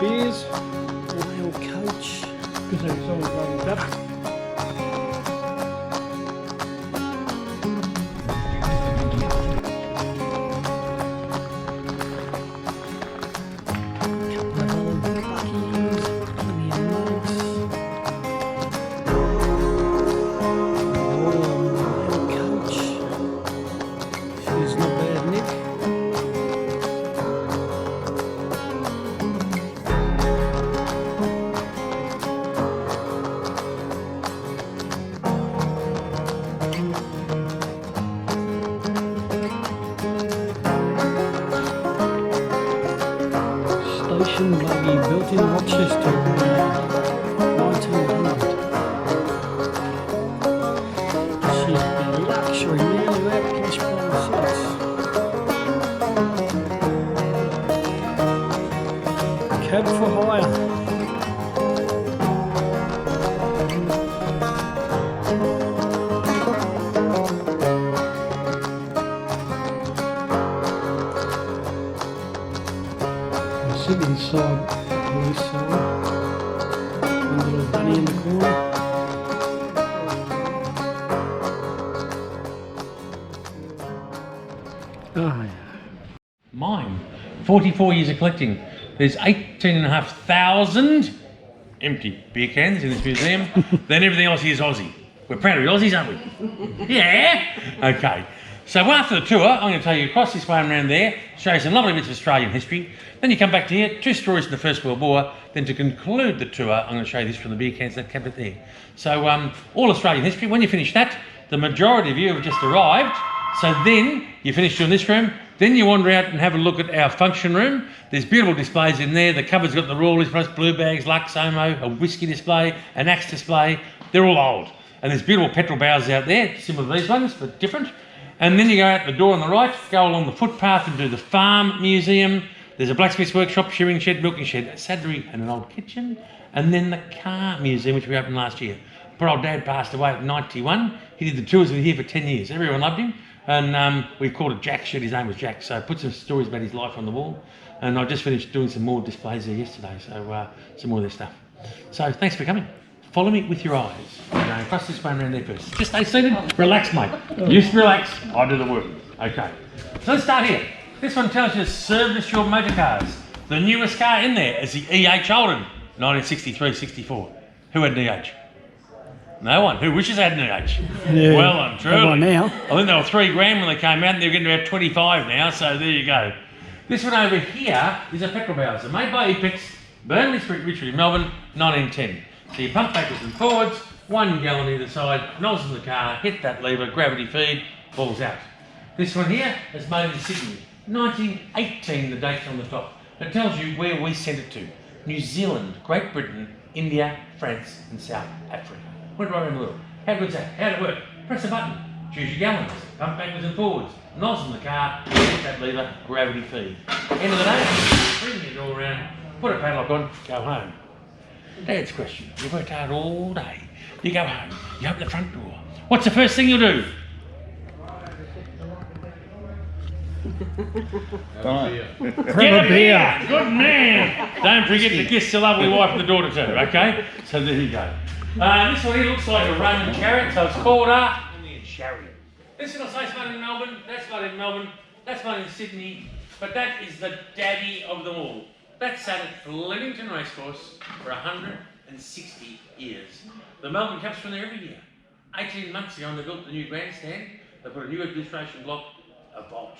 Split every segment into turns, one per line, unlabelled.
beers. Niell coach. Because it's always running up. Station buggy built in Rochester, 1900. She's the luxury now without plush bottom seats. Cab for hire. Sit inside the police cell. One little bunny in the corner. Oh yeah.
Mine. 44 years of collecting. There's 18,500 empty beer cans in this museum. Then everything else here is Aussie. We're proud of the Aussies, aren't we? Yeah? Okay. So after the tour, I'm going to take you across this way and around there, show you some lovely bits of Australian history. Then you come back to here, 2 stories in the First World War. Then to conclude the tour, I'm going to show you this from the beer cans that cabinet there. So all Australian history. When you finish that, the majority of you have just arrived. So then you finish doing this room. Then you wander out and have a look at our function room. There's beautiful displays in there. The cupboard's got the Rawley's, blue bags, Lux, Omo, a whiskey display, an axe display. They're all old. And there's beautiful petrol barrels out there, similar to these ones, but different. And then you go out the door on the right, go along the footpath and do the farm museum. There's a blacksmith's workshop, shearing shed, milking shed, a saddlery and an old kitchen. And then the car museum, which we opened last year. Poor old dad passed away at 91. He did the tours with here for 10 years. Everyone loved him. And we called it Jack Shed. His name was Jack. So I put some stories about his life on the wall. And I just finished doing some more displays there yesterday. So some more of their stuff. So thanks for coming. Follow me with your eyes. Across this way and around there first. Just stay seated. Relax, mate. You just relax. I do the work. Okay. So let's start here. This one tells you to service your motor cars. The newest car in there is the EH Holden, 1963-64. Who had an EH? No one. Who wishes they had an EH?
Yeah.
Well and truly.
Now.
I think they were $3 grand when they came out, and they're getting about 25 now. So there you go. This one over here is a petrol bowser made by Epex, Burnley Street, Richmond, Melbourne, 1910. So you pump backwards and forwards, 1 gallon either side, nozzle in the car, hit that lever, gravity feed, falls out. This one here is made in Sydney, 1918, the date's on the top. It tells you where we sent it to. New Zealand, Great Britain, India, France and South Africa. Went right around the world. How good's that? How'd it work? Press a button, choose your gallons, pump backwards and forwards, nozzle in the car, hit that lever, gravity feed. End of the day, bring it all around, put a padlock on, go home. Dad's question. You worked hard all day. You go home. You open the front door. What's the first thing you'll do?
Grab a beer.
Good man. Don't forget to kiss the lovely wife and the daughter too, okay? So there you go. This one here looks like a Roman chariot, so it's called a chariot. This little size one in Melbourne, that's one in Melbourne, that's one in Sydney, but that is the daddy of them all. That sat at Flemington Racecourse for 160 years. The Melbourne Cup's from there every year. 18 months ago when they built the new grandstand, they put a new administration block, a vault.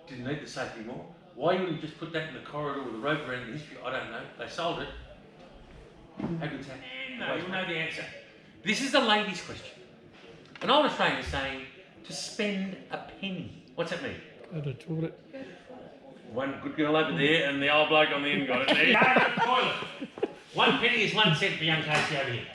Didn't need the safety more. Why you wouldn't just put that in the corridor with a rope around the history, I don't know. They sold it. How good's that? No, you'll know the answer. This is the ladies' question. An old Australian is saying to spend a penny. What's that mean?
Go to the toilet.
One good girl over there and the old bloke on the end got it there. Go to the toilet. 1 penny is 1 cent for young Casey over here.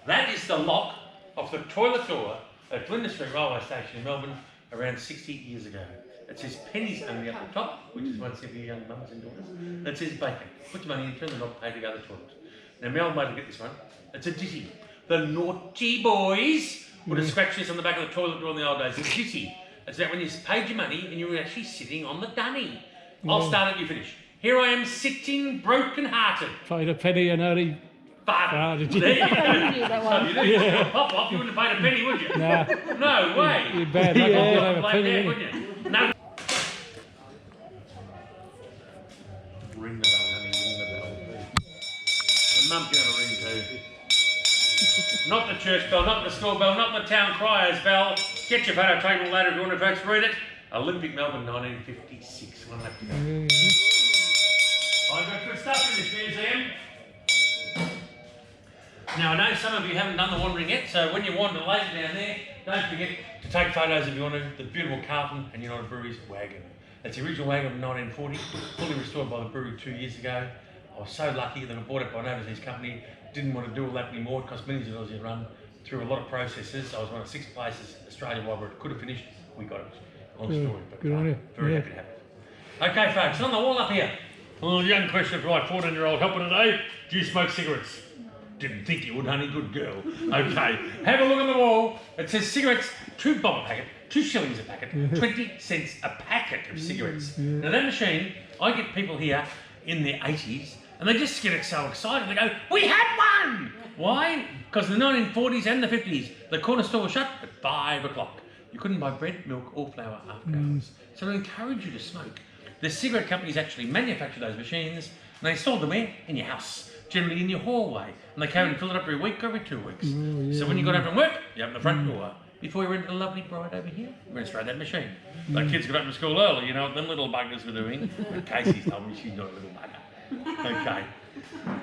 That is the lock of the toilet door at Flinders Street Railway Station in Melbourne around 60 years ago. It says pennies only up the top, which is 1 cent for your young mums and daughters. And it says bacon. Put your money in, turn the knob, pay to go to the toilet. Now Mel made to get this one. It's a ditty. The naughty boys would have scratched this on the back of the toilet door in the old days. It's a ditty. It's that when you paid your money and you were actually sitting on the dunny. I'll start it, you finish. Here I am sitting broken-hearted.
Paid a penny and only
Farted.
farted.
There you go.
knew that
So
one.
you didn't yeah. Pop off, you wouldn't have paid a penny, would you?
Nah,
No way.
you're bad luck.
Yeah.
I don't have a
Like
penny.
that,
innit?
wouldn't you? No. Ring the bell, honey, ring the bell. The mum can have a ring too. Not the church bell, not the school bell, not the town crier's bell. Get your photo taken later if you want to folks read it. Olympic Melbourne 1956. One left to go. I've got good stuff in this museum. Now I know some of you haven't done the wandering yet, so when you wander later down there, don't forget to take photos if you want to. The beautiful Carlton and United Brewery's wagon. That's the original wagon from 1940, fully restored by the brewery 2 years ago. I was so lucky that I bought it by an overseas company. Didn't want to do all that anymore. It cost millions of dollars to run through a lot of processes. I was one of 6 places Australia-wide where it could have finished. We got it. Long story, but
good on you.
very happy to have it. Okay, folks, on the wall up here. A little young question for my 14-year-old helper today. Do you smoke cigarettes? Didn't think you would, honey. Good girl. Okay, have a look on the wall. It says cigarettes, 2 bob a packet, 2 shillings a packet, 20 cents a packet of cigarettes. Now that machine, I get people here in their 80s and they just get so excited. They go, we had one! Why? Because in the 1940s and the 50s, the corner store was shut at 5 o'clock. You couldn't buy bread, milk or flour after hours. So I encourage you to smoke. The cigarette companies actually manufacture those machines and they sold them where? In your house, generally in your hallway. And they came and filled it up every week or every 2 weeks. So when you got home from work, you open the front door. Before you went to the lovely bride over here, you went straight that machine. The kids got up to school early, you know what them little buggers were doing. But Casey's told me she's not a little bugger. Okay.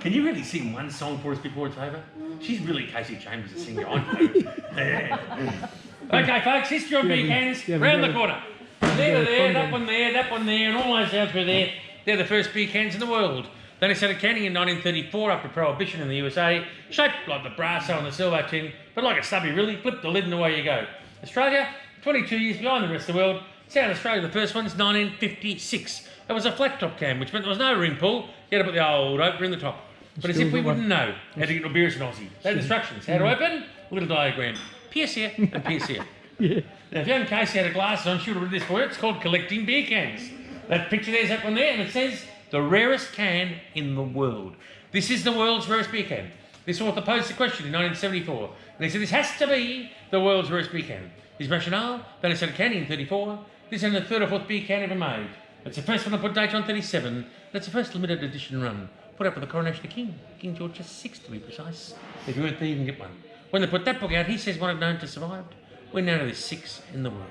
Can you really sing one song for us before it's over? She's really Casey Chambers, the singer, I know. Yeah. Okay, folks, history on big hands, round the corner. There, that one there, and all those houses were there. They're the first beer cans in the world. Then they started canning in 1934 after Prohibition in the USA, shaped like the brasso on the silver tin, but like a stubby really, flip the lid and away you go. Australia, 22 years behind the rest of the world. South Australia, the first one's 1956. It was a flat top can, which meant there was no ring pull. You had to put the old opener in the top. But as if we wouldn't know how to get no beers in Aussie. They had instructions. How to open, little diagram. Pierce here and pierce here. Now if young Casey had a glass on, she would have read this for you. It's called collecting beer cans. That picture there's that one there, and it says the rarest can in the world. This is the world's rarest beer can. This author posed the question in 1974, and he said this has to be the world's rarest beer can. His rationale, then he started canning in 34. This is the 3rd or 4th beer can ever made. It's the first one to put date on 37, and it's the first limited edition run. Put up for the coronation of King George VI to be precise. If you weren't there, you can get one. When they put that book out, he says one of known to survive. We're now to the 6th in the world.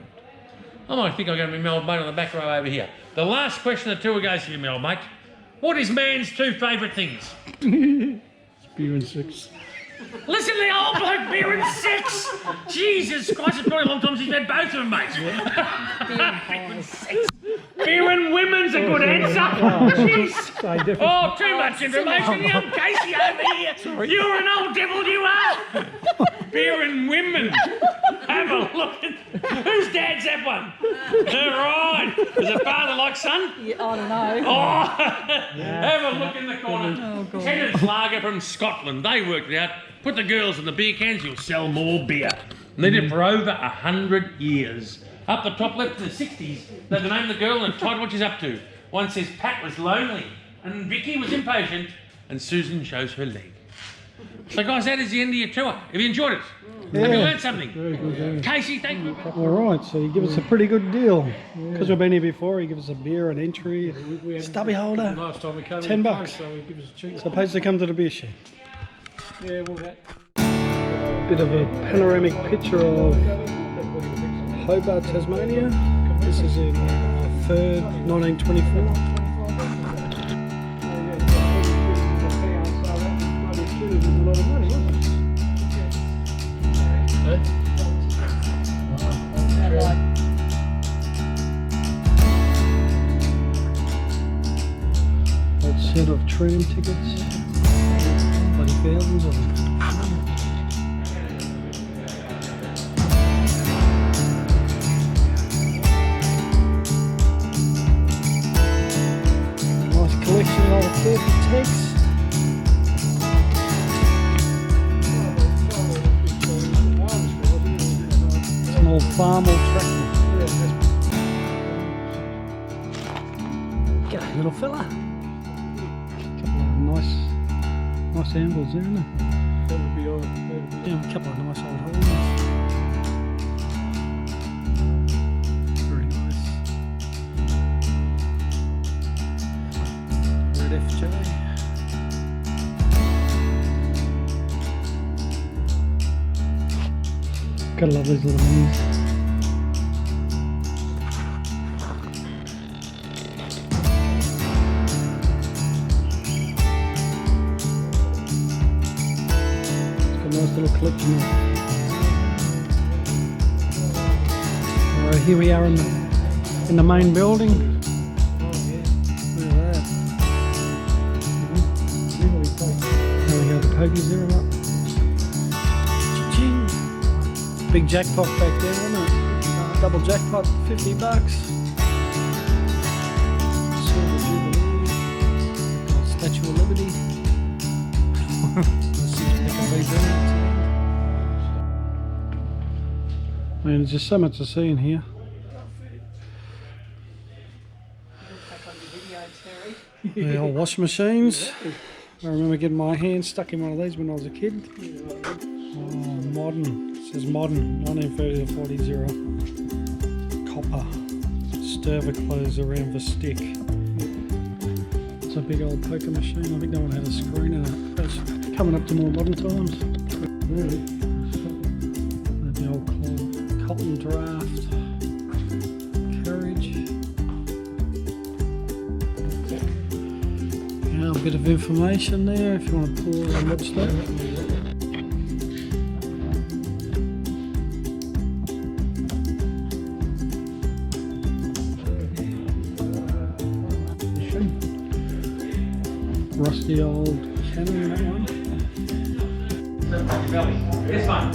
I might think I'm going to be my old mate on the back row over here. The last question of the tour goes to you, my old mate. What is man's 2 favourite things?
Beer and sex.
Listen to the old bloke, beer and sex! Jesus Christ, it's probably a long time since you've had both of them, mate. Beer and sex. Beer and women's a good answer. Jeez. Oh, too much information, young Casey over here. Sorry. You're an old devil, you are. Beer and women. Have a look at... Whose dad's that one? Right. Is it father like son?
Yeah, I don't know.
Oh, have a look in the corner. Tennant's Lager from Scotland. They worked it out. Put the girls in the beer cans, you'll sell more beer. And they did it for over 100 years. Up the top left in the 60s, they had the name of the girl and the title what she's up to. One says Pat was lonely, and Vicky was impatient, and Susan shows her leg. So guys, that is the end of your tour. Have you enjoyed it?
Yeah.
Have you learned something?
Very good.
Casey, thank you.
All right, so you give us a pretty good deal. Because we've been here before, you give us a beer, an entry,
We had-
stubby holder.
Last time we came
$10
in
bucks.
so we give us a cheap.
Supposed to come to the beer shed.
Yeah, well that.
Bit of a panoramic picture of Hobart, Tasmania. This is in 3rd, 1924. That set of tram tickets, bloody thousands of them. Nice collection of old corky tags. It's an old farm or tractor. G'day little fella. nice angles there, isn't it?
That would be all. That would be
Yeah, a couple of nice old holes. Very nice. Red FJ. Gotta love these little minis. Nice little collection. Alright, here we are in the main building. Look at that. There we go, the pokies there are up. Cha-ching. Big jackpot back there, wasn't it? Double jackpot, $50. Silver Jubilee. Statue of Liberty. Man, there's just so much to see in here. The old washing machines. I remember getting my hand stuck in one of these when I was a kid. Oh, modern. It says modern, 1930 to 40. Copper. Stirver clothes around the stick. It's a big old poker machine. I think that one had a screen in it. That's coming up to more modern times. Really. The old cotton draft. Courage. Yeah, a bit of information there if you want to pause and watch that. Rusty old cannon, that one.
This one.